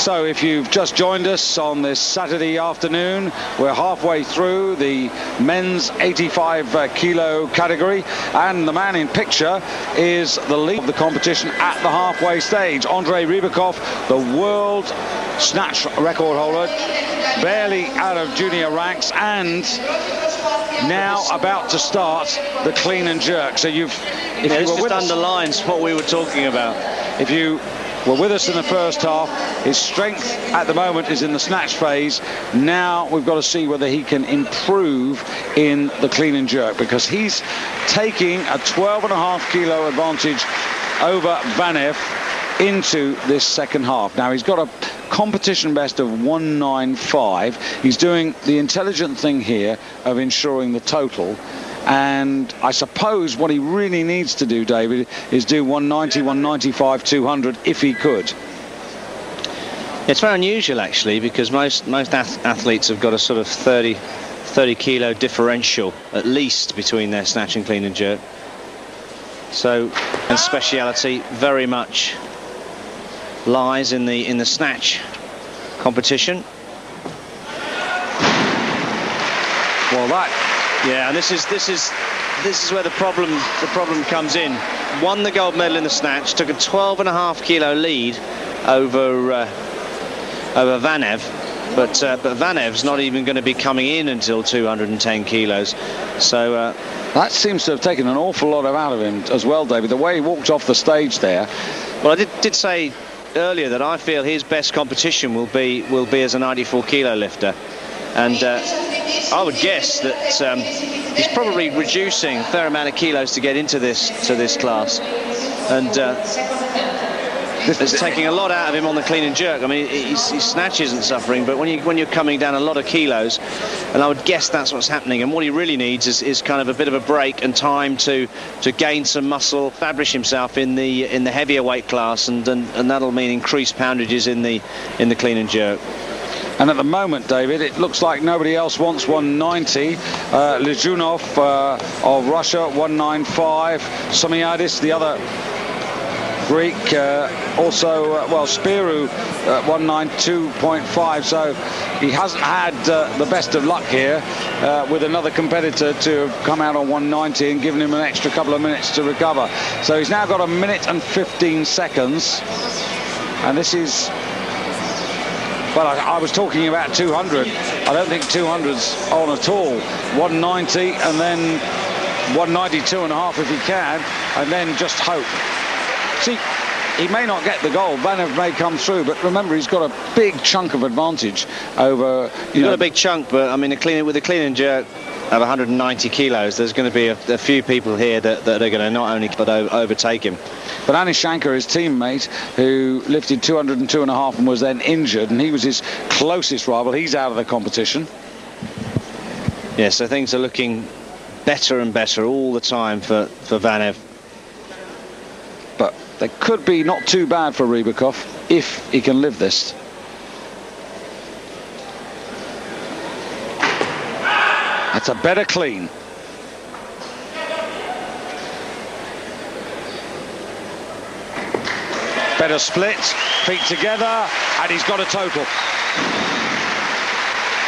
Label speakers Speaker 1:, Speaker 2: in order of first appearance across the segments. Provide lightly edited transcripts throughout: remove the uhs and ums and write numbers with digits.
Speaker 1: So if you've just joined us on this Saturday afternoon, we're halfway through the men's 85 kilo category, and the man in picture is the leader of the competition at the halfway stage. Andrei Rybakov, the world snatch record holder, barely out of junior ranks, and now about to start the clean and jerk. So this just
Speaker 2: underlines what we were talking about.
Speaker 1: If you were with us in the first half, his strength at the moment is in the snatch phase. Now we've got to see whether he can improve in the clean and jerk, because he's taking a 12.5 kilo advantage over Vanev into this second half. Now he's got a competition best of 195. He's doing the intelligent thing here of ensuring the total. And I suppose what he really needs to do, David, is do 190, 195, 200 if he could.
Speaker 2: It's very unusual, actually, because most athletes have got a sort of 30 kilo differential at least between their snatch and clean and jerk. So, and speciality very much lies in the snatch competition.
Speaker 1: Well,
Speaker 2: yeah, and this is where the problem comes in. Won the gold medal in the snatch, took a 12.5 kilo lead over Vanev, but Vanev's not even going to be coming in until 210 kilos. So
Speaker 1: that seems to have taken an awful lot out of him as well, David. The way he walked off the stage there.
Speaker 2: Well, I did say earlier that I feel his best competition will be as a 94 kilo lifter, and I would guess that he's probably reducing a fair amount of kilos to get into this class, and it's taking a lot out of him on the clean and jerk. I mean, his snatch isn't suffering, but when you're coming down a lot of kilos, and I would guess that's what's happening. And what he really needs is kind of a bit of a break and time to gain some muscle, establish himself in the heavier weight class, and that'll mean increased poundages in the clean and jerk.
Speaker 1: And at the moment, David, it looks like nobody else wants 190. Lizhunov of Russia, 195. Somiadis, the other Greek, also, Spirou, 192.5. So he hasn't had the best of luck here with another competitor to have come out on 190 and given him an extra couple of minutes to recover. So he's now got 1 minute and 15 seconds. And this is... Well, I was talking about 200. I don't think 200's on at all. 190 and then 192.5 if he can, and then just hope. See, he may not get the gold. Vanev may come through, but remember, he's got a big chunk of advantage over...
Speaker 2: He's got a big chunk, but I mean, with the clean and jerk of 190 kilos, there's going to be a few people here that are going to not only but overtake him.
Speaker 1: But Anish Shankar, his teammate, who lifted 202.5 and was then injured, and he was his closest rival, he's out of the competition.
Speaker 2: Yeah, so things are looking better and better all the time for Vanev.
Speaker 1: But they could be not too bad for Rybakov if he can live this. That's a better clean. Better split, feet together, and he's got a total.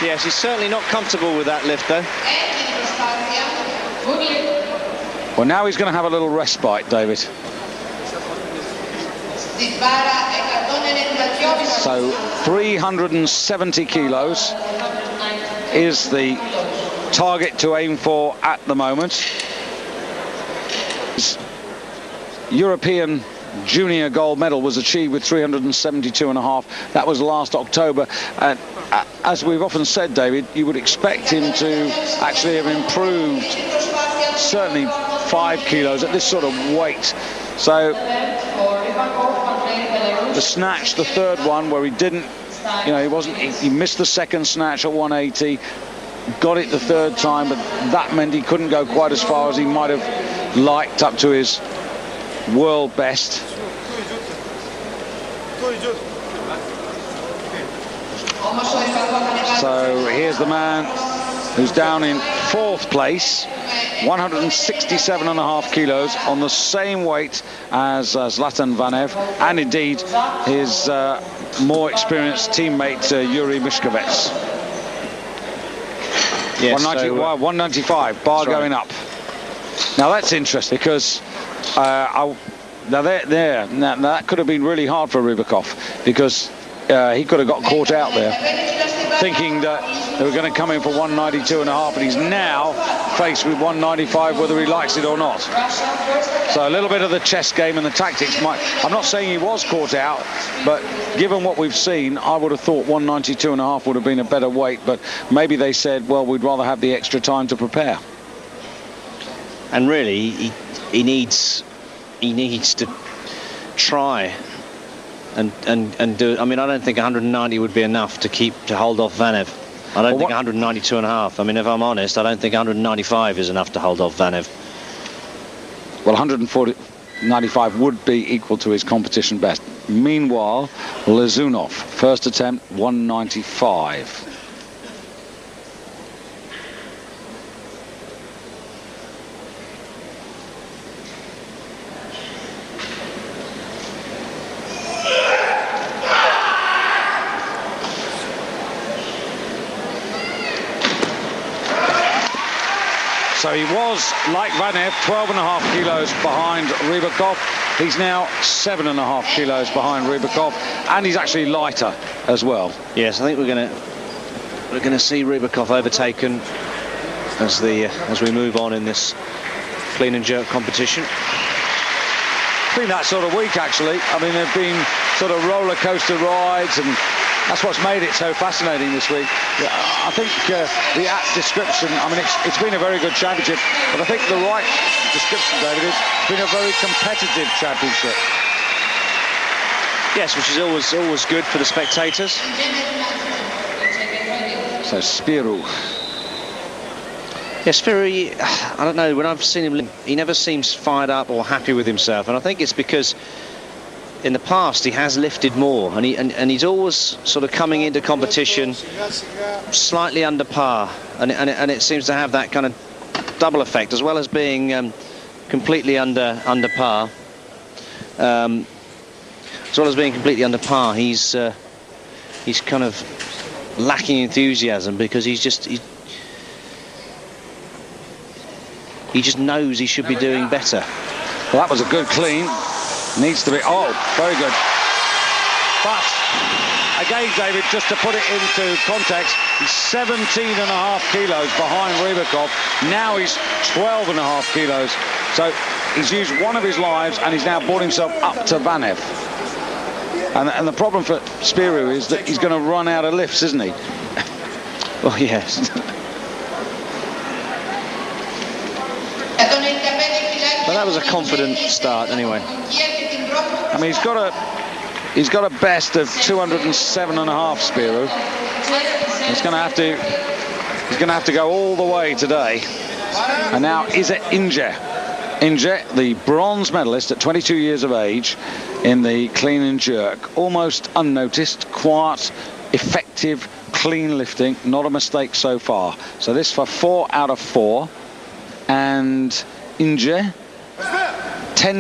Speaker 2: Yes, he's certainly not comfortable with that lift, though.
Speaker 1: Well, now he's going to have a little respite, David. So 370 kilos is the target to aim for at the moment. His European junior gold medal was achieved with 372.5. That was last October, and as we've often said, David, you would expect him to actually have improved certainly 5 kilos at this sort of weight. So the snatch, the third one where he didn't, he missed the second snatch at 180, got it the third time, but that meant he couldn't go quite as far as he might have liked up to his world best. So here's the man who's down in 4th place, 167.5 kilos, on the same weight as Zlatan Vanev, and indeed his more experienced teammate Yuri Mishkovets.
Speaker 2: Yes,
Speaker 1: 195, bar going up. Now that's interesting because now that could have been really hard for Rybakov, because he could have got caught out there thinking that they were going to come in for 192.5, and he's now faced with 195 whether he likes it or not. So a little bit of the chess game and the tactics might... I'm not saying he was caught out, but given what we've seen, I would have thought 192.5 would have been a better weight, but maybe they said, well, we'd rather have the extra time to prepare.
Speaker 2: And really, he needs to try and do it. I mean, I don't think 190 would be enough to hold off Vanev. I don't think 192.5. I mean, if I'm honest, I don't think 195 is enough to hold off Vanev.
Speaker 1: Well, 195 would be equal to his competition best. Meanwhile, Lezunov, first attempt, 195. So he was, like Vanev, 12.5 kilos behind Rybakov. He's now 7.5 kilos behind Rybakov, and he's actually lighter as well.
Speaker 2: Yes, I think we're going to see Rybakov overtaken as we move on in this clean and jerk competition.
Speaker 1: It's been that sort of week, actually. I mean, there've been sort of roller coaster rides, and that's what's made it so fascinating this week. I think the apt description, I mean, it's been a very good championship, but I think the right description, David, is it's been a very competitive championship.
Speaker 2: Yes, which is always good for the spectators.
Speaker 1: So Spiro.
Speaker 2: Yeah, Spiro, I don't know, when I've seen him, he never seems fired up or happy with himself, and I think it's because in the past he has lifted more, and he's always sort of coming into competition slightly under par, and it seems to have that kind of double effect, as well as being completely under par. As well as being completely under par, he's kind of lacking enthusiasm, because he just knows he should be doing better.
Speaker 1: Well, that was a good clean. Needs to be... Oh, very good. But, again, David, just to put it into context, he's 17.5 kilos behind Rybakov. Now he's 12.5 kilos. So he's used one of his lives, and he's now brought himself up to Vanev. And the problem for Spiro is that he's going to run out of lifts, isn't he?
Speaker 2: Well, yes. But that was a confident start, anyway.
Speaker 1: I mean, he's got a best of 207.5, Spiro. He's going to have to go all the way today. And now is it Inge, the bronze medalist at 22 years of age in the clean and jerk, almost unnoticed, quiet, effective, clean lifting, not a mistake so far. So this for 4 out of 4, and Inge, 10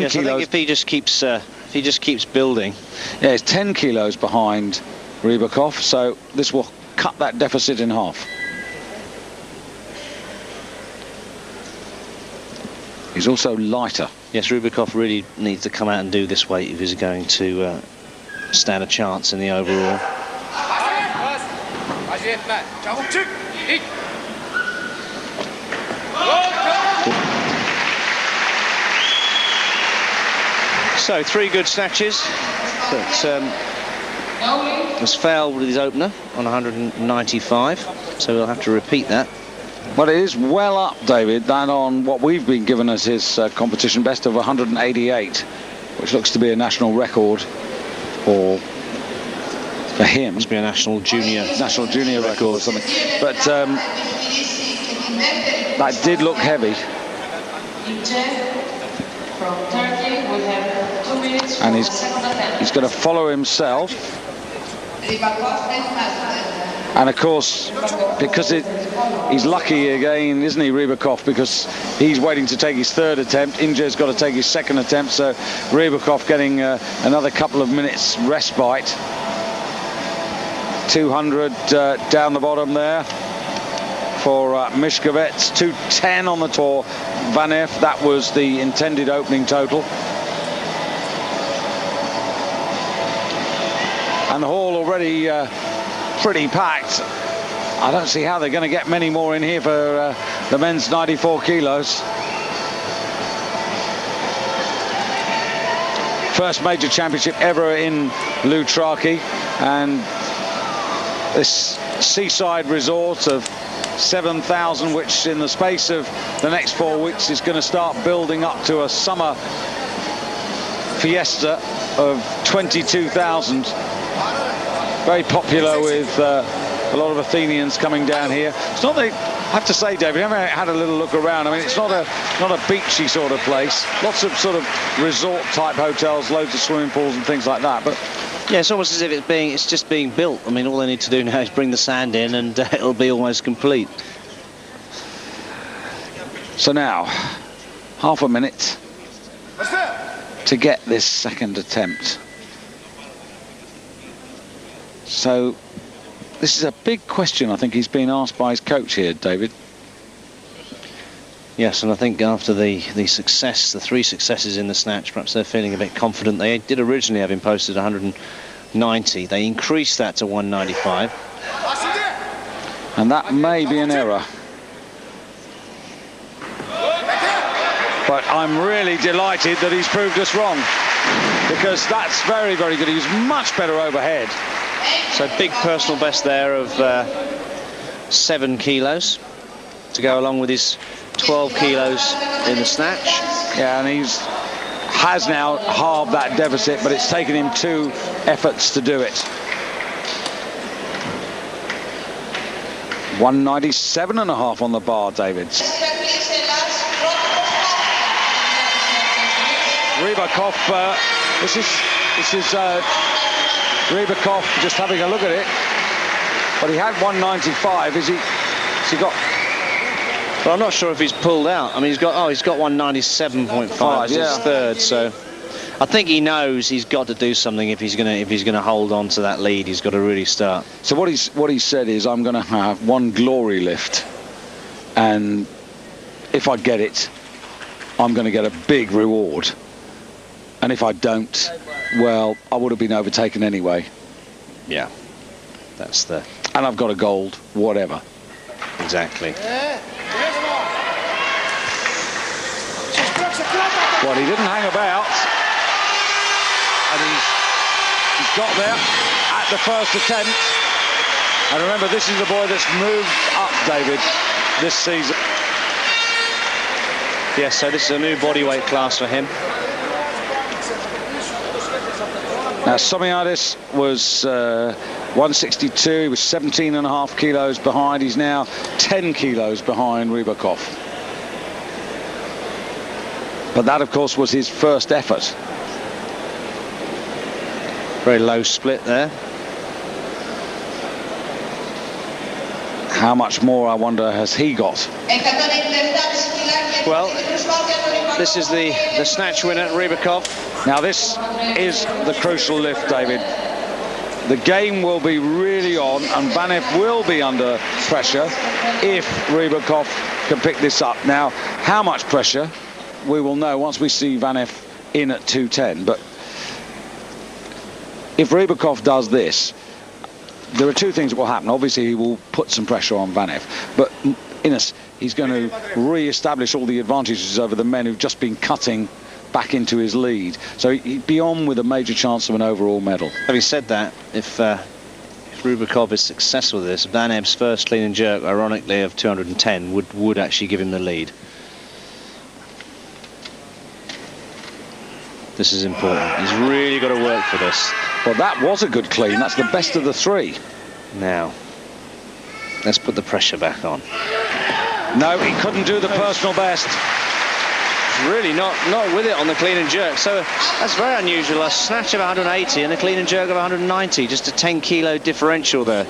Speaker 2: yes,
Speaker 1: kilos.
Speaker 2: I think if he just keeps building.
Speaker 1: Yeah, it's 10 kilos behind Rybakov, so this will cut that deficit in half. He's also lighter.
Speaker 2: Yes, Rybakov really needs to come out and do this weight if he's going to stand a chance in the overall. So 3 good snatches, but has failed with his opener on 195, so we'll have to repeat that.
Speaker 1: Well, it is well up, David, than on what we've been given as his competition best of 188, which looks to be a national record for him.
Speaker 2: Must be a national junior
Speaker 1: record or something. But that did look heavy.
Speaker 3: From Turkey, we have 2 minutes.
Speaker 1: And he's going to follow himself. And of course, because he's lucky again, isn't he, Rybakov, because he's waiting to take his 3rd attempt. Inge's got to take his 2nd attempt, so Rybakov getting another couple of minutes respite. 200 down the bottom there for Mishkovets. 210 on the tour. Vanev, that was the intended opening total. And the hall already pretty packed. I don't see how they're going to get many more in here for the men's 94 kilos. First major championship ever in Loutraki, and this seaside resort of 7,000, which in the space of the next 4 weeks is going to start building up to a summer fiesta of 22,000. Very popular with a lot of Athenians coming down here. It's not I have to say, David, I haven't had a little look around. I mean, it's not a beachy sort of place. Lots of sort of resort type hotels, loads of swimming pools and things like that. But
Speaker 2: yeah, it's almost as if it's just being built. I mean, all they need to do now is bring the sand in, and it'll be almost complete.
Speaker 1: So now, half a minute to get this second attempt. So this is a big question I think he's being asked by his coach here, David.
Speaker 2: Yes, and I think after the success, the 3 successes in the snatch, perhaps they're feeling a bit confident. They did originally have him posted 190. They increased that to 195.
Speaker 1: And that may be an error. But I'm really delighted that he's proved us wrong, because that's very, very good. He was much better overhead.
Speaker 2: So big personal best there of 7 kilos to go along with his 12 kilos in the snatch.
Speaker 1: Yeah, and has now halved that deficit, but it's taken him 2 efforts to do it. 197.5 on the bar, David. Rybakov, this is Rybakov just having a look at it, but he had 195. Has he got?
Speaker 2: Well, I'm not sure if he's pulled out. I mean, he's got 197.5. It's his third, so I think he knows he's got to do something if he's gonna hold on to that lead. He's got to really start.
Speaker 1: So what he said is, I'm going to have 1 glory lift, and if I get it, I'm going to get a big reward. And if I don't, well, I would have been overtaken anyway.
Speaker 2: Yeah, that's the...
Speaker 1: And I've got a gold, whatever.
Speaker 2: Exactly.
Speaker 1: Well, he didn't hang about. And he's got there at the first attempt. And remember, this is the boy that's moved up, David, this season.
Speaker 2: Yes, so this is a new bodyweight class for him.
Speaker 1: Now, Somiadis was 162. He was 17.5 kilos behind. He's now 10 kilos behind Rybakov. But that, of course, was his first effort.
Speaker 2: Very low split there.
Speaker 1: How much more, I wonder, has he got?
Speaker 2: Well, this is the snatch winner, Rybakov.
Speaker 1: Now, this is the crucial lift, David. The game will be really on, and Vanev will be under pressure if Rybakov can pick this up. Now, how much pressure, we will know once we see Vanev in at 210. But if Rybakov does this, there are 2 things that will happen. Obviously, he will put some pressure on Vanev, but he's going to re-establish all the advantages over the men who've just been cutting back into his lead. So he'd be on with a major chance of an overall medal.
Speaker 2: Having said that, if Rybakov is successful with this, Vanev's first clean and jerk, ironically, of 210 would actually give him the lead. This is important. He's really got to work for this.
Speaker 1: Well, that was a good clean. That's the best of the 3.
Speaker 2: Now, let's put the pressure back on.
Speaker 1: No, he couldn't do the personal best.
Speaker 2: Really not with it on the clean and jerk. So that's very unusual. A snatch of 180 and a clean and jerk of 190. Just a 10 kilo differential there.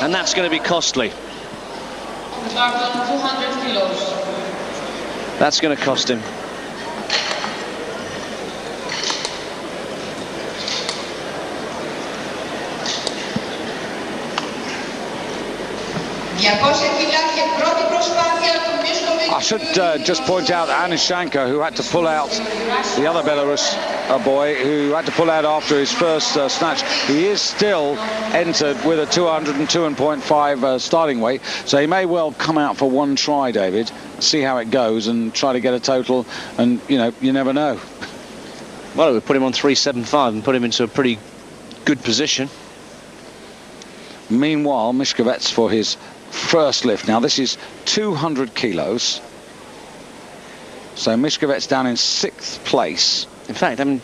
Speaker 2: And that's going to be costly. That's going to cost him.
Speaker 1: should just point out Anishenko, who had to pull out, the other Belarus boy, who had to pull out after his first snatch. He is still entered with a 202.5 starting weight, so he may well come out for one try, David, see how it goes and try to get a total, and, you know, you never know.
Speaker 2: Well, it would put him on 375 and put him into a pretty good position.
Speaker 1: Meanwhile, Mishkovets for his first lift. Now, this is 200 kilos. So Mishkovets down in 6th place.
Speaker 2: In fact, I haven't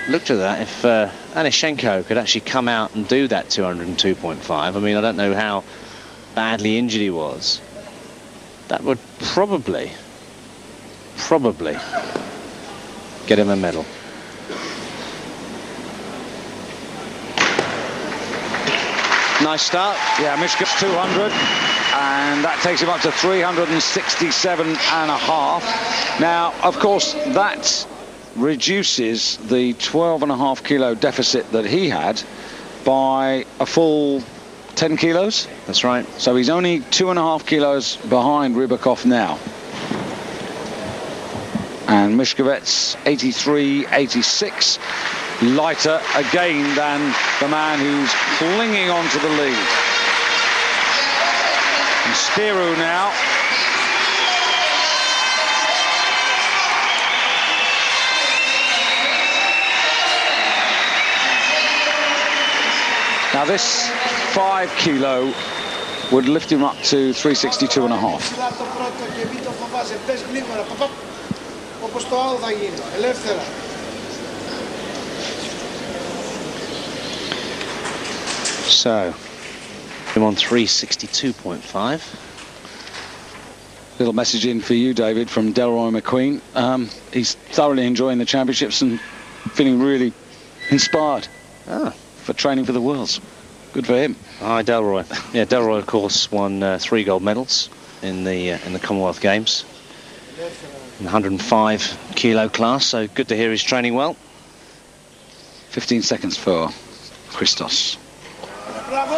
Speaker 2: looked at that. If Anishenko could actually come out and do that 202.5, I mean, I don't know how badly injured he was. That would probably get him a medal. Nice start.
Speaker 1: Yeah, Mishkovets 200, and that takes him up to 367.5. Now, of course, that reduces the 12.5 kilo deficit that he had by a full 10 kilos.
Speaker 2: That's right.
Speaker 1: So he's only 2.5 kilos behind Rybakov now. And Mishkovets 83.86. Lighter again than the man who's clinging on to the lead. And Spirou now. Now this 5 kilo would lift him up to 362.5.
Speaker 2: So, I'm on 362.5.
Speaker 1: Little message in for you, David, from Delroy McQueen. He's thoroughly enjoying the championships and feeling really inspired for training for the Worlds. Good for him.
Speaker 2: Hi, Delroy. Yeah, Delroy, of course, won 3 gold medals in the Commonwealth Games in the 105 kilo class. So good to hear he's training well.
Speaker 1: 15 seconds for Christos.
Speaker 4: Bravo!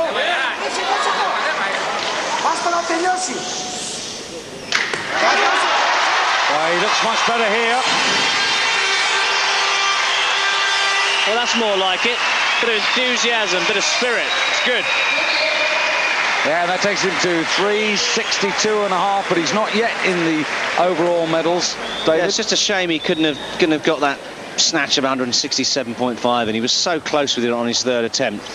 Speaker 4: Basta να τελειώσει.
Speaker 1: Well, he looks much better here.
Speaker 2: Well, that's more like it. Bit of enthusiasm, bit of spirit. It's good.
Speaker 1: Yeah, that takes him to 362.5, but he's not yet in the overall medals, David.
Speaker 2: Yeah, it's just a shame he couldn't have got that snatch of 167.5, and he was so close with it on his 3rd attempt.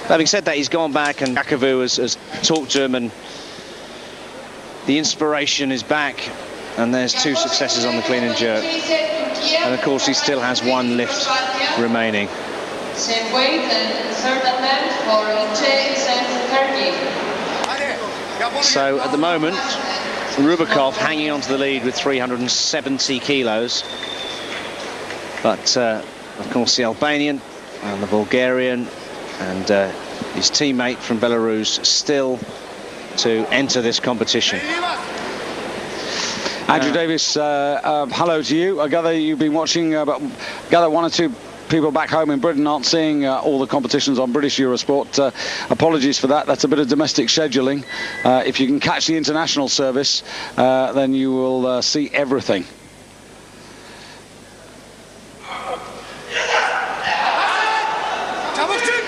Speaker 2: Having said that, he's gone back, and Yakovu has talked to him, and the inspiration is back, and there's 2 successes on the clean and jerk. And of course, he still has 1 lift remaining.
Speaker 3: Same weight and 3rd attempt for Czech and Turkey.
Speaker 2: So at the moment, Rybakov hanging on to the lead with 370 kilos. But of course, the Albanian and the Bulgarian and his teammate from Belarus still to enter this competition.
Speaker 1: Andrew Davis, hello to you. I gather you've been watching, but gather 1 or 2 people back home in Britain aren't seeing all the competitions on British Eurosport. Apologies for that. That's a bit of domestic scheduling. If you can catch the international service, then you will see everything.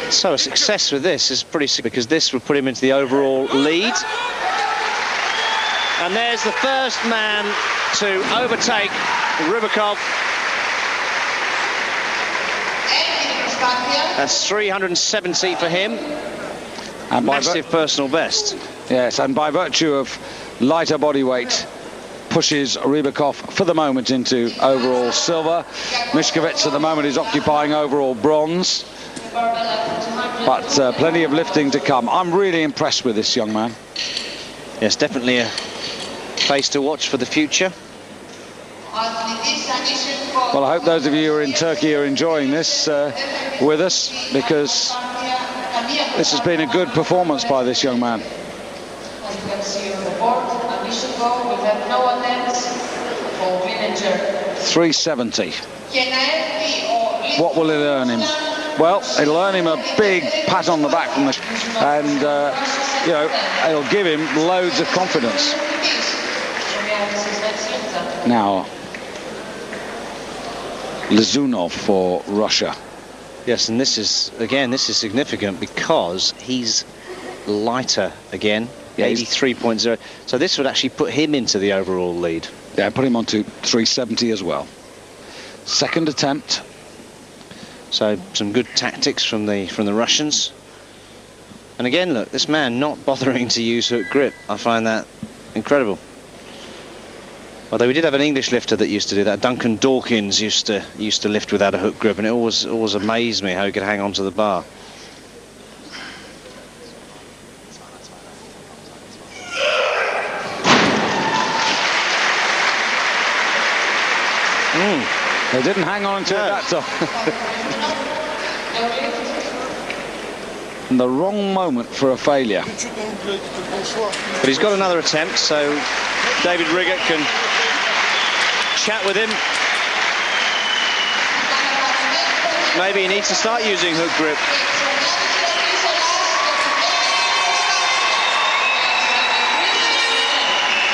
Speaker 2: So a success with this is pretty, because this would put him into the overall lead. And there's the first man to overtake Rybakov. That's 370 for him. And massive personal best.
Speaker 1: Yes, and by virtue of lighter body weight, pushes Rybakov for the moment into overall silver. Mishkovets at the moment is occupying overall bronze. But plenty of lifting to come. I'm really impressed with this young man.
Speaker 2: Yes, definitely a face to watch for the future.
Speaker 1: Well, I hope those of you who are in Turkey are enjoying this with us, because this has been a good performance by this young man.
Speaker 3: As you can see on the board, Anishenko will have no attempts for clean and jerk.
Speaker 1: 370. What will it earn him? Well, it'll earn him a big pat on the back from the, and you know, it'll give him loads of confidence. Now, Lizunov for Russia.
Speaker 2: Yes, and this is significant because he's lighter again,
Speaker 1: yeah,
Speaker 2: 83.0. So this would actually put him into the overall lead.
Speaker 1: Yeah, put him on to 370 as well. Second attempt.
Speaker 2: So some good tactics from the Russians. And again, look, this man not bothering to use hook grip. I find that incredible. Although we did have an English lifter that used to do that. Duncan Dawkins used to lift without a hook grip, and it always amazed me how he could hang on to the bar.
Speaker 1: They didn't hang on to it that time. The wrong moment for a failure.
Speaker 2: But he's got another attempt, so David Riggott can chat with him. Maybe he needs to start using hook grip.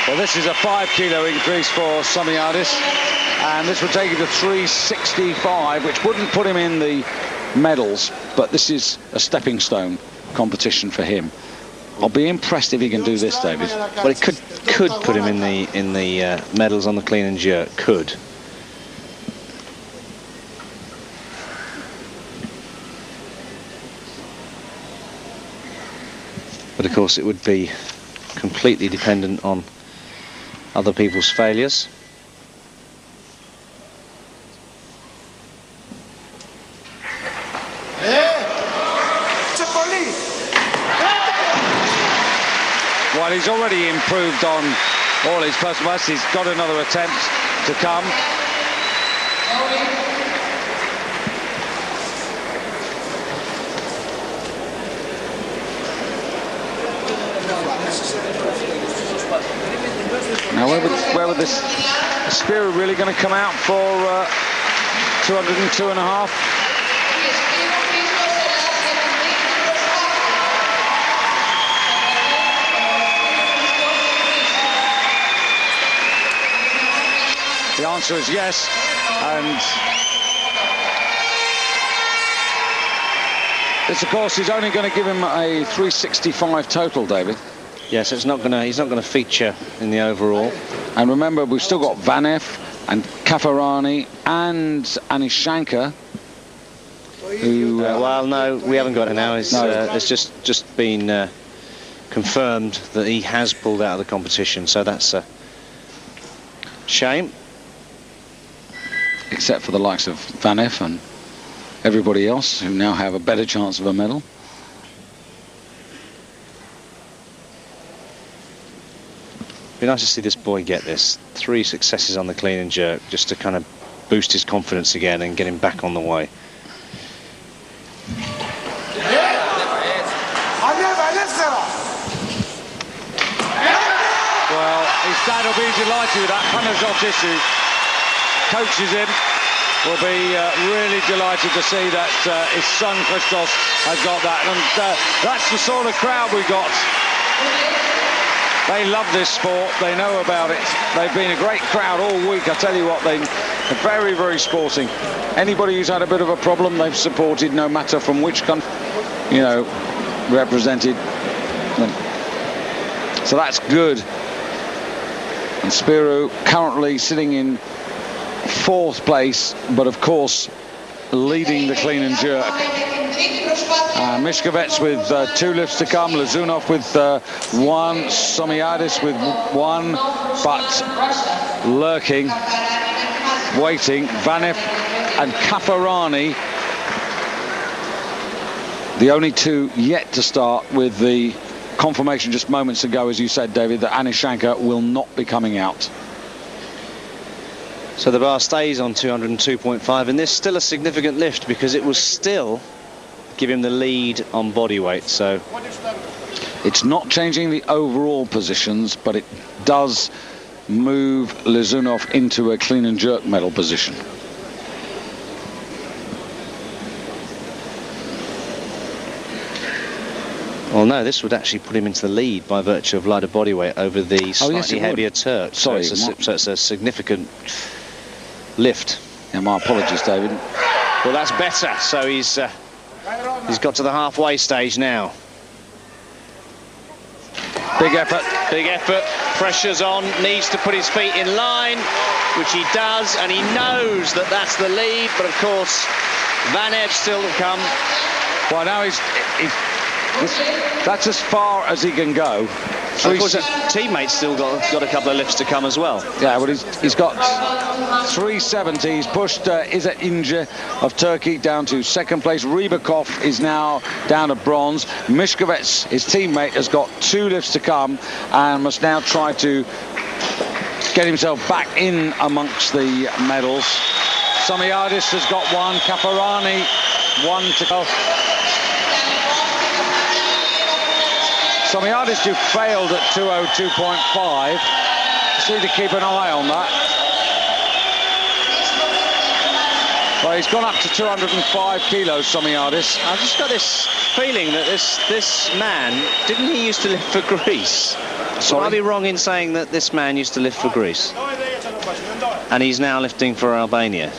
Speaker 1: Well, this is a 5 kilo increase for Somiadis, and this would take him to 365, which wouldn't put him in the medals, but this is a stepping stone competition for him. I'll be impressed if he can do this, David.
Speaker 2: Well, it could put him in the medals on the clean and jerk. Could. But of course, it would be completely dependent on other people's failures.
Speaker 1: Well, he's already improved on all his personal bests. He's got another attempt to come. Now, where would this Spiro really going to come out for 202.5? The answer is yes, and this, of course, is only going to give him a 365 total, David.
Speaker 2: Yes, he's not going to feature in the overall.
Speaker 1: And remember, we've still got Vanev and Kafarani and Anishanka, who...
Speaker 2: well, no, we haven't got it now. It's just been confirmed that he has pulled out of the competition, so that's a shame.
Speaker 1: Except for the likes of Vanev and everybody else, who now have a better chance of a medal.
Speaker 2: Be nice to see this boy get this. 3 successes on the clean and jerk, just to kind of boost his confidence again and get him back on the way.
Speaker 1: Well, his dad will be delighted with that. Panagiotis, who coaches him, will be really delighted to see that his son Christos has got that. And that's the sort of crowd we got. They love this sport. They know about it. They've been a great crowd all week. I tell you what, they're very, very sporting. Anybody who's had a bit of a problem, they've supported, no matter from which country, represented. So that's good. And Spiro currently sitting in 4th place, but of course leading the clean and jerk. Mishkovets with 2 lifts to come, Lizunov with 1, Somiadis with 1, but lurking, waiting, Vanev and Kafarani, the only 2 yet to start, with the confirmation just moments ago, as you said, David, that Anishanka will not be coming out.
Speaker 2: So the bar stays on 202.5, and this is still a significant lift because it will still give him the lead on body weight. So
Speaker 1: it's not changing the overall positions, but it does move Lizunov into a clean and jerk medal position.
Speaker 2: Well, no, this would actually put him into the lead by virtue of lighter body weight over the slightly heavier Turk.
Speaker 1: Sorry,
Speaker 2: so it's a significant lift.
Speaker 1: Yeah, my apologies, David.
Speaker 2: Well, that's better. So he's got to the halfway stage now.
Speaker 1: Big effort.
Speaker 2: Big effort. Pressure's on. Needs to put his feet in line, which he does, and he knows that that's the lead. But of course, Van Eb's still to come.
Speaker 1: Well, now that's as far as he can go.
Speaker 2: Of course, his teammate's still got a couple of lifts to come as well.
Speaker 1: Yeah, but he's got 370. He's pushed Izzet Ince of Turkey down to second place. Rybakov is now down to bronze. Mishkovets, his teammate, has got 2 lifts to come and must now try to get himself back in amongst the medals. Somiadis has got 1. Caparani 1 to go. Somiadis, who failed at 2:02.5, just need to keep an eye on that. Well, he's gone up to 205 kilos, Somiadis.
Speaker 2: I've just got this feeling that this man, didn't he used to lift for Greece?
Speaker 1: Sorry?
Speaker 2: Would I be wrong in saying that this man used to lift for Greece? And he's now lifting for Albania.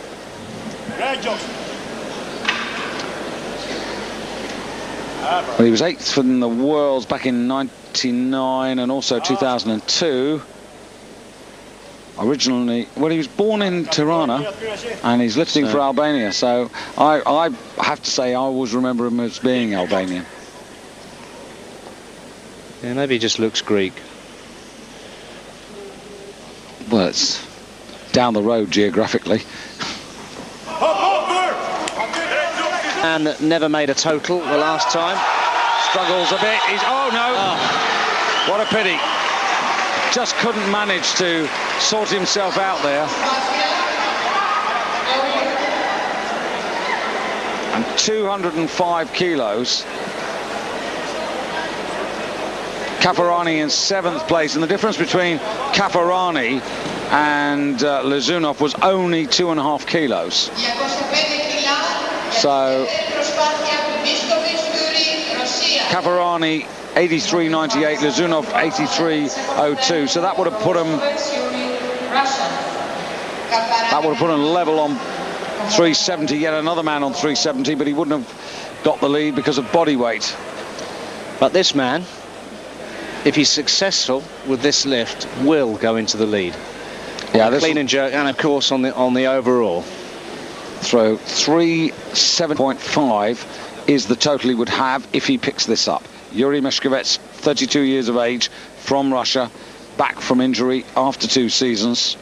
Speaker 1: Well, he was 8th in the worlds back in '99 and also 2002. Originally, well, he was born in Tirana and he's lifting for Albania. So I have to say I always remember him as being Albanian.
Speaker 2: Yeah, maybe he just looks Greek.
Speaker 1: Well, it's down the road geographically.
Speaker 2: And that never made a total the last time.
Speaker 1: Struggles a bit. Oh no! Oh, what a pity. Just couldn't manage to sort himself out there. And 205 kilos. Caparani in 7th place, and the difference between Caparani and Lizunov was only 2.5 kilos. So Caparani 83.98, Lizunov 83.02. So that would have put him level on 370. Yet another man on 370, but he wouldn't have got the lead because of body weight.
Speaker 2: But this man, if he's successful with this lift, will go into the lead. Yeah, this clean and jerk, and of course on the overall.
Speaker 1: Throw 370.5 is the total he would have if he picks this up. Yuri Mishkovets, 32 years of age, from Russia, back from injury after 2 seasons.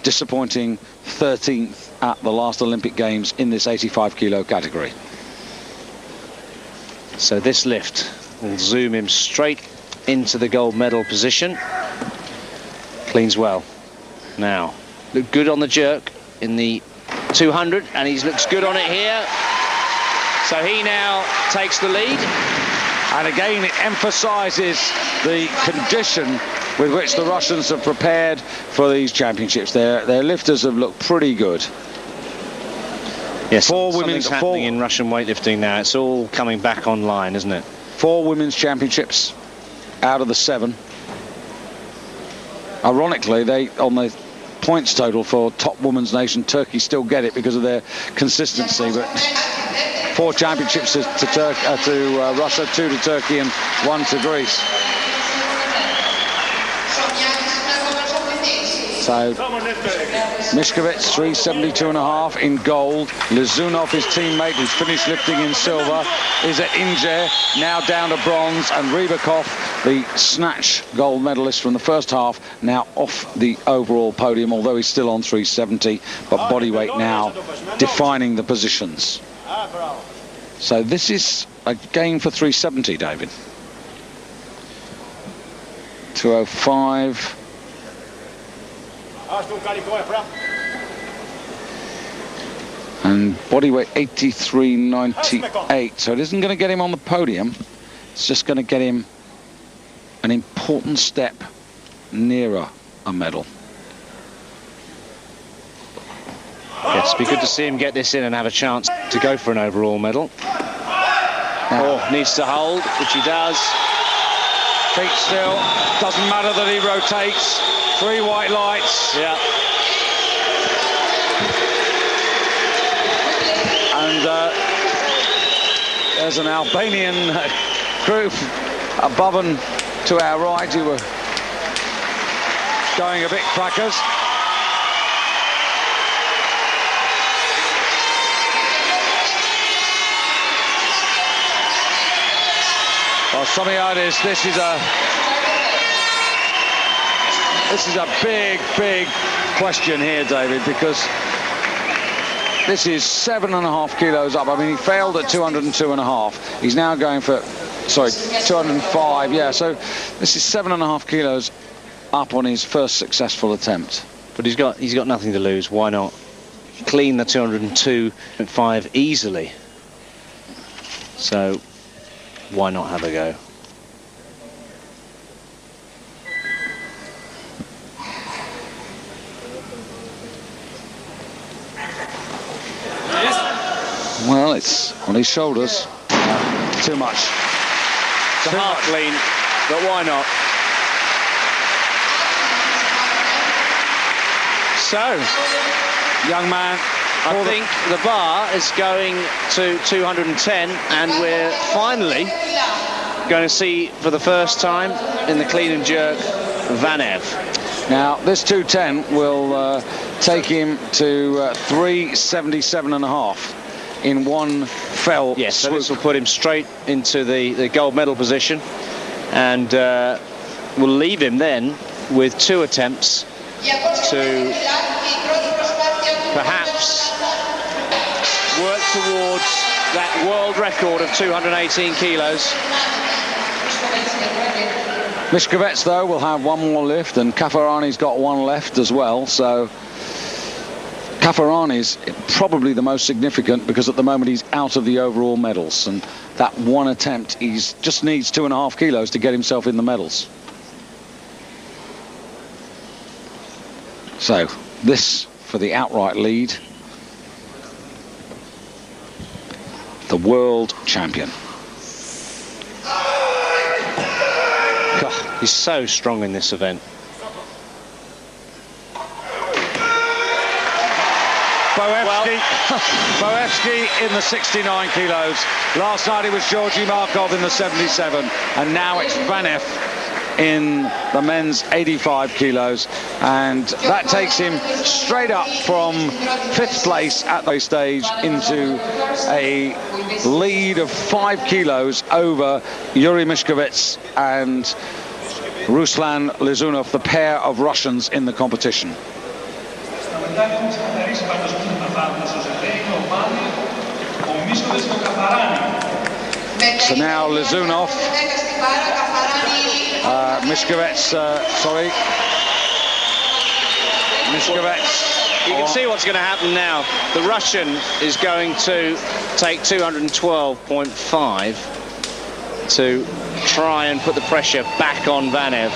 Speaker 1: Disappointing 13th at the last Olympic Games in this 85 kilo category.
Speaker 2: So this lift will zoom him straight into the gold medal position. Cleans well. Now, look good on the jerk in the 200, and he looks good on it here. So he now takes the lead.
Speaker 1: And again, it emphasises the condition with which the Russians have prepared for these championships. Their lifters have looked pretty good.
Speaker 2: Yes, something's happening in Russian weightlifting now. It's all coming back online, isn't it?
Speaker 1: 4 women's championships out of the 7. Ironically, on the points total for top women's nation, Turkey still get it because of their consistency, but 4 championships to Russia, 2 to Turkey and 1 to Greece. So Mishkovets 372.5 in gold. Lizunov, his teammate, who's finished lifting in silver, is at Ince, now down to bronze, and Rybakov, the snatch gold medalist from the first half, now off the overall podium, although he's still on 370, but body weight now defining the positions. So this is a game for 370, David. 205. And body weight 83.98. So it isn't going to get him on the podium. It's just going to get him an important step nearer a medal.
Speaker 2: Yes, it'd be good to see him get this in and have a chance to go for an overall medal. Oh, needs to hold, which he does.
Speaker 1: Feet still. Doesn't matter that he rotates. 3 white lights.
Speaker 2: Yeah.
Speaker 1: And there's an Albanian group above and to our right who were going a bit crackers. Well, Sommiades, this is a big question here, David, because this is 7.5 kilos up. I mean, he failed at 202.5. He's now going for, 205. Yeah, so this is 7.5 kilos up on his first successful attempt.
Speaker 2: But he's got nothing to lose. Why not clean the 202.5 easily? So why not have a go?
Speaker 1: Well, it's on his shoulders. Too much.
Speaker 2: It's a half clean, but why not? So,
Speaker 1: young man,
Speaker 2: I think the bar is going to 210, and we're finally going to see for the first time in the clean and jerk Vanev.
Speaker 1: Now, this 210 will take him to 377.5 in one fell
Speaker 2: Yes, so
Speaker 1: swoop.
Speaker 2: this will put him straight into the gold medal position, and will leave him then with 2 attempts to perhaps work towards that world record of 218 kilos.
Speaker 1: Miškovec, though, will have 1 more lift, and Kafarani's got 1 left as well, so Kafarani's probably the most significant because at the moment he's out of the overall medals, and that 1 attempt, he's just needs 2.5 kilos to get himself in the medals. So this for the outright lead, the world champion.
Speaker 2: God, he's so strong in this event.
Speaker 1: Boevsky in the 69 kilos. Last night it was Georgi Markov in the 77, and now it's Vanev in the men's 85 kilos, and that takes him straight up from 5th place at the stage into a lead of 5 kilos over Yuri Miškovec and Ruslan Lizunov, the pair of Russians in the competition. So now Lizunov, Miškovec, Miškovec.
Speaker 2: You can see what's going to happen now. The Russian is going to take 212.5 to try and put the pressure back on Vanev,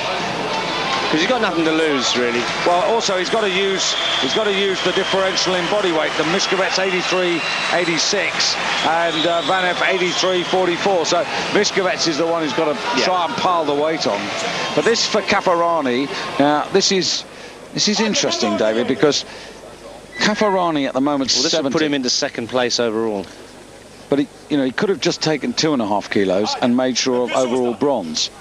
Speaker 2: because he's got nothing to lose, really.
Speaker 1: Well, also he's got to use the differential in body weight. The Miškovec 83.86 and Vanev 83.44. So Miškovec is the one who's got to try and pile the weight on. But this for Kafarani. Now this is interesting, David, because Kafarani at the moment.
Speaker 2: Well, this
Speaker 1: 70.
Speaker 2: will put him into 2nd place overall.
Speaker 1: But he could have just taken 2.5 kilos and made sure of overall bronze.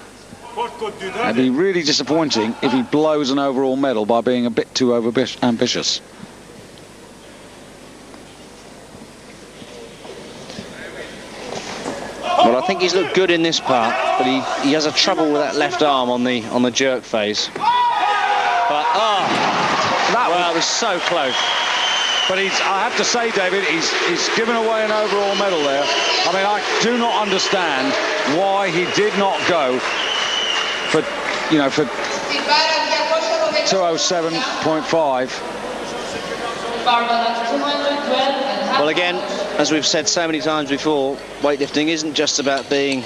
Speaker 1: It'd be really disappointing if he blows an overall medal by being a bit too ambitious.
Speaker 2: Well, I think he's looked good in this part, but he has a trouble with that left arm on the jerk phase. But that was so close.
Speaker 1: But I have to say, David, he's given away an overall medal there. I mean, I do not understand why he did not go for 207.5.
Speaker 2: Well, again, as we've said so many times before, weightlifting isn't just about being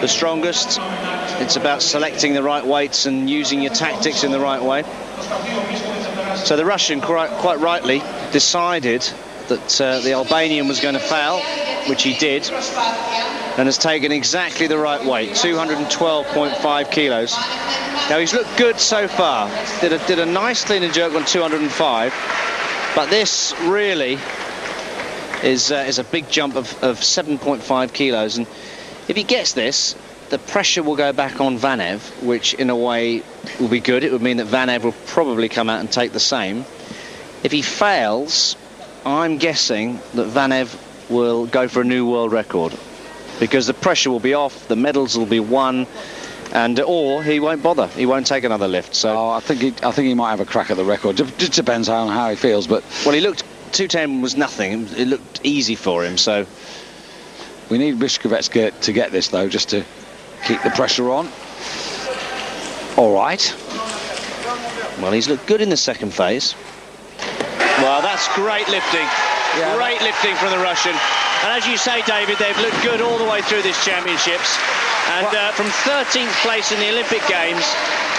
Speaker 2: the strongest. It's about selecting the right weights and using your tactics in the right way. So the Russian quite rightly decided that the Albanian was going to fail, which he did, and has taken exactly the right weight, 212.5 kilos. Now, he's looked good so far. Did a nice clean and jerk on 205, but this really is a big jump of 7.5 kilos. And if he gets this, the pressure will go back on Vanev, which in a way will be good. It would mean that Vanev will probably come out and take the same. If he fails, I'm guessing that Vanev will go for a new world record, because the pressure will be off, the medals will be won, and or he won't bother. He won't take another lift. So
Speaker 1: I think he might have a crack at the record. Just depends on how he feels. But
Speaker 2: well, he looked 210 was nothing. It looked easy for him. So
Speaker 1: we need Mishkovets to get this though, just to keep the pressure on. All right.
Speaker 2: Well, he's looked good in the second phase. Well, that's great lifting. Yeah, great lifting from the Russian. And as you say, David, they've looked good all the way through this championships. And from 13th place in the Olympic Games,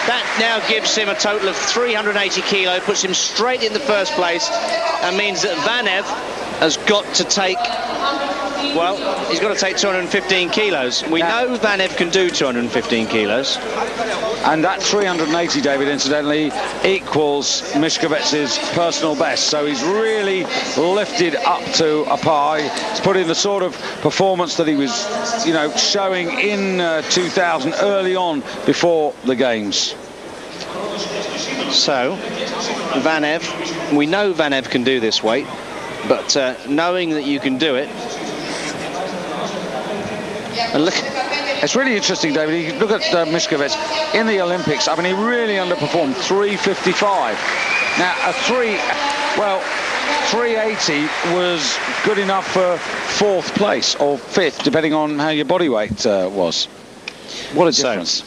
Speaker 2: that now gives him a total of 380 kilo, puts him straight in the first place, and means that Vanev has got to take, well, he's got to take 215 kilos. We know Vanev can do 215 kilos.
Speaker 1: And that 380, David, incidentally, equals Mishkovets' personal best. So he's really lifted up to a par. He's put in the sort of performance that he was, showing in 2000, early on, before the Games.
Speaker 2: So, Vanev, we know Vanev can do this weight, but knowing that you can do it, and look.
Speaker 1: It's really interesting, David. You look at Mishkovets in the Olympics. I mean, he really underperformed, 355. Now, 380 was good enough for 4th place or 5th, depending on how your body weight was. What a difference.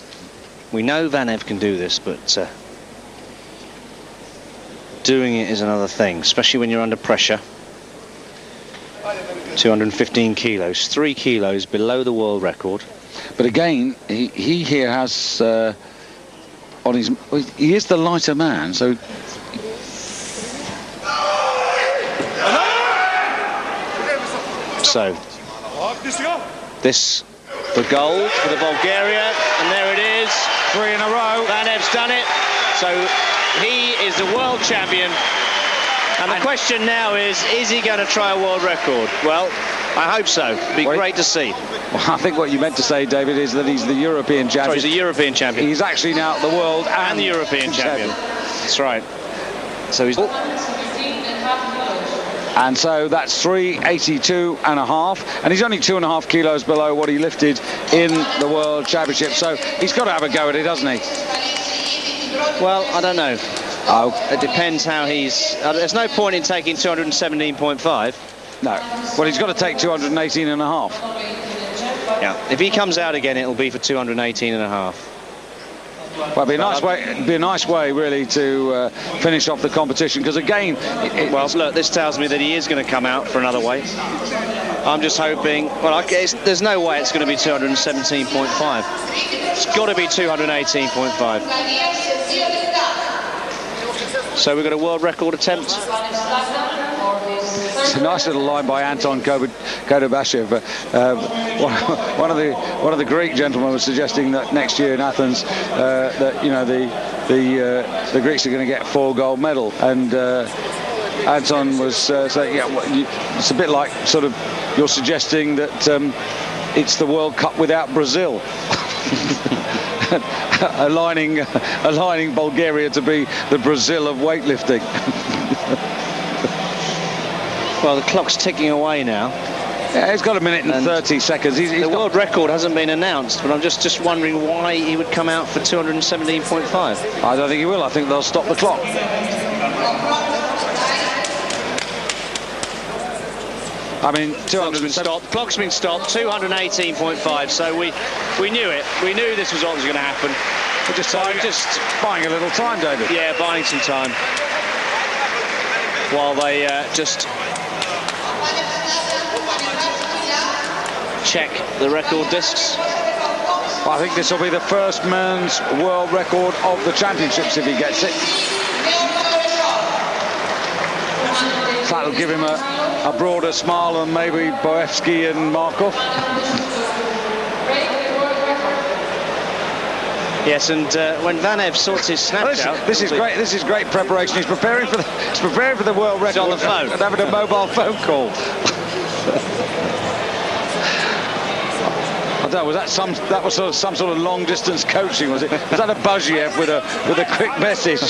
Speaker 2: We know Vanev can do this, but doing it is another thing, especially when you're under pressure. 215 kilos, 3 kilos below the world record.
Speaker 1: But again, he here has on his. He is the lighter man, so.
Speaker 2: So this for gold for the Bulgaria, and there it is,
Speaker 1: 3 in a row.
Speaker 2: Vanev's done it, so he is the world champion. And the question now is he going to try a world record? Well, I hope so. It'd be great to see.
Speaker 1: Well, I think what you meant to say, David, is that he's the European champion.
Speaker 2: Sorry, he's the European champion.
Speaker 1: He's actually now the world
Speaker 2: and the European champion. That's right. So he's...
Speaker 1: And so that's 382.5, and he's only 2.5 kilos below what he lifted in the World Championship. So he's got to have a go at it, doesn't he?
Speaker 2: Well, I don't know.
Speaker 1: Oh.
Speaker 2: It depends how he's... there's no point in taking 217.5.
Speaker 1: No. Well, he's got to take 218.5.
Speaker 2: Yeah. If he comes out again, it'll be for 218.5.
Speaker 1: Well, it'd be a nice way, really, to finish off the competition. Because again,
Speaker 2: well, look, this tells me that he is going to come out for another weight. I'm just hoping. Well, there's no way it's going to be 217.5. It's got to be 218.5. So we've got a world record attempt.
Speaker 1: It's a nice little line by Anton Kodobashev. One of the Greek gentlemen was suggesting that next year in Athens, that the Greeks are going to get 4 gold medals, and Anton was saying, it's a bit like sort of you're suggesting that it's the World Cup without Brazil. aligning Bulgaria to be the Brazil of weightlifting.
Speaker 2: Well, the clock's ticking away now.
Speaker 1: Yeah, he's got a minute and 30 seconds.
Speaker 2: The world record hasn't been announced, but I'm just wondering why he would come out for 217.5.
Speaker 1: I don't think he will. I think they'll stop the clock. I mean, 200.
Speaker 2: Clock's been stopped. 218.5. So we knew it. We knew this was what was going to happen.
Speaker 1: We're just buying a little time, David.
Speaker 2: Yeah, buying some time while they just check the record discs.
Speaker 1: Well, I think this will be the first man's world record of the championships if he gets it. that'll give him a broader smile than maybe Boevsky and Markov.
Speaker 2: Yes, and when Vanev sorts his snatch out,
Speaker 1: this is great. This is great preparation. He's preparing for the world record.
Speaker 2: He's on the phone
Speaker 1: and having a mobile phone call. I don't know, that was some sort of long distance coaching, was it? Was that a Buziev with a quick message?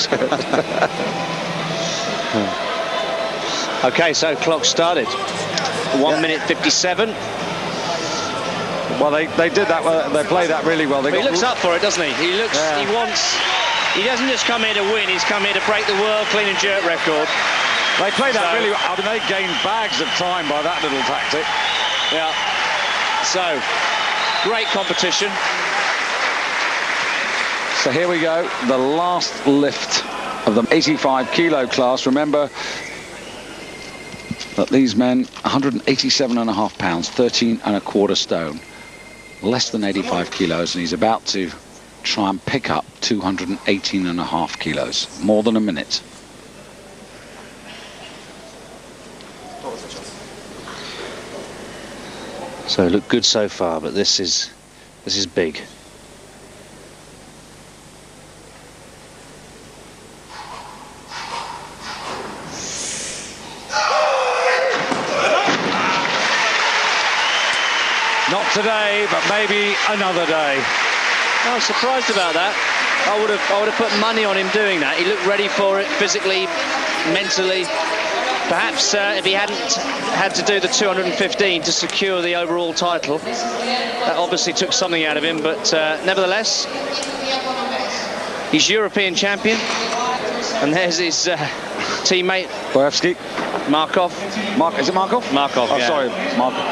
Speaker 2: Okay, so clock started. 1 minute 57.
Speaker 1: Well, they did that. They played that really well.
Speaker 2: He looks up for it, doesn't he? He looks.
Speaker 1: Yeah.
Speaker 2: He doesn't just come here to win. He's come here to break the world clean and jerk record.
Speaker 1: They played that really well. I mean, they gained bags of time by that little tactic.
Speaker 2: Yeah. So, great competition.
Speaker 1: So here we go. The last lift of the 85 kilo class. Remember that these men, 187.5 pounds, 13.25 stone. Less than 85 kilos, and he's about to try and pick up 218.5 kilos. More than a minute.
Speaker 2: So look good so far, but this is big.
Speaker 1: Not today, but maybe another day.
Speaker 2: I was surprised about that. I would have put money on him doing that. He looked ready for it physically, mentally. Perhaps if he hadn't had to do the 215 to secure the overall title, that obviously took something out of him. But nevertheless, he's European champion, and there's his teammate
Speaker 1: Boevsky.
Speaker 2: Markov.
Speaker 1: Is it Markov?
Speaker 2: Markov.
Speaker 1: Oh,
Speaker 2: yeah.
Speaker 1: sorry, Markov.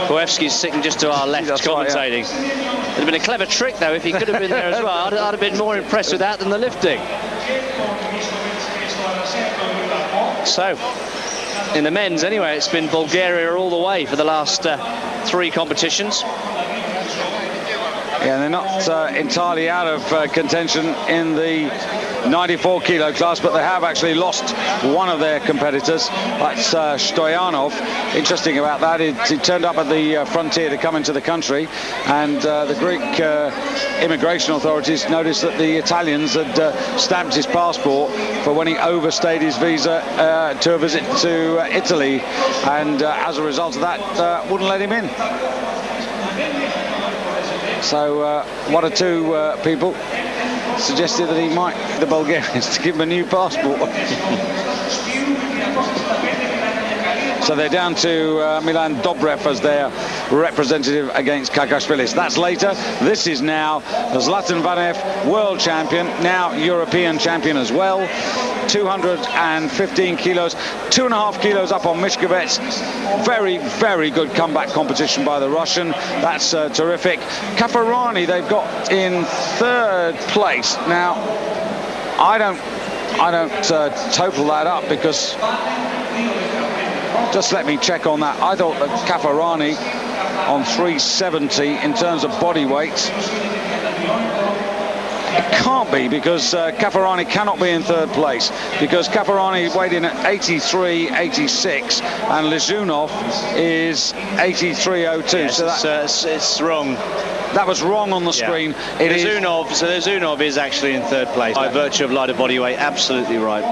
Speaker 2: Boevsky's sitting just to our left, commentating. Right, yeah. It'd have been a clever trick, though, if he could have been there as well. I'd have been more impressed with that than the lifting. So, in the men's, anyway, it's been Bulgaria all the way for the last 3 competitions.
Speaker 1: Yeah, they're not entirely out of contention in the 94 kilo class, but they have actually lost one of their competitors. That's Stoyanov. Interesting about that, he turned up at the frontier to come into the country, and the Greek immigration authorities noticed that the Italians had stamped his passport for when he overstayed his visa to a visit to Italy, and as a result of that, wouldn't let him in. So one or two people suggested that he might, the Bulgarians, to give him a new passport. So they're down to Milan Dobrev as their representative against Kakashvilis. That's later. This is now Zlatan Vanev, world champion, now European champion as well. 215 kilos, 2.5 kilos up on Mishkovets. Very, very good comeback competition by the Russian. That's terrific. Kafarani, they've got in 3rd place. Now, I don't total that up, because just let me check on that. I thought that Kafarani on 370 in terms of body weight. It can't be, because Kafarani cannot be in 3rd place, because Kafarani weighed in at 83.86 and Lizunov is 83.02.
Speaker 2: Yes, so it's wrong.
Speaker 1: That was wrong on the screen.
Speaker 2: Lizunov is actually in 3rd place by virtue of lighter body weight. Absolutely right.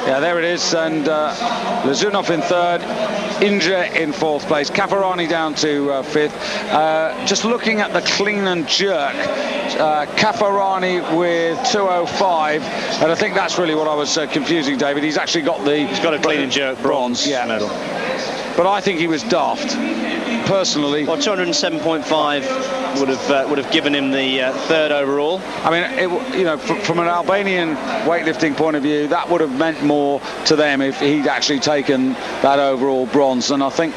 Speaker 1: Yeah, there it is, and Lizunov in 3rd, Inja in 4th place, Kafarani down to 5th. Just looking at the clean and jerk, Kafarani with 205, and I think that's really what I was confusing, David. He's actually got the...
Speaker 2: He's got a clean and jerk bronze medal.
Speaker 1: But I think he was daft, personally.
Speaker 2: Well, 207.5 would have given him the 3rd overall.
Speaker 1: I mean, from an Albanian weightlifting point of view, that would have meant more to them if he'd actually taken that overall bronze. And I think,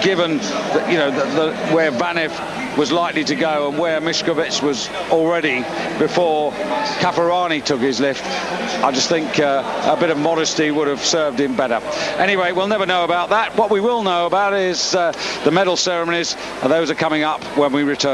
Speaker 1: given that, where Vanev was likely to go and where Mishkovets was already before Kafarani took his lift, I just think a bit of modesty would have served him better. Anyway, we'll never know about that. What we will know about is the medal ceremonies. Those are coming up when we return.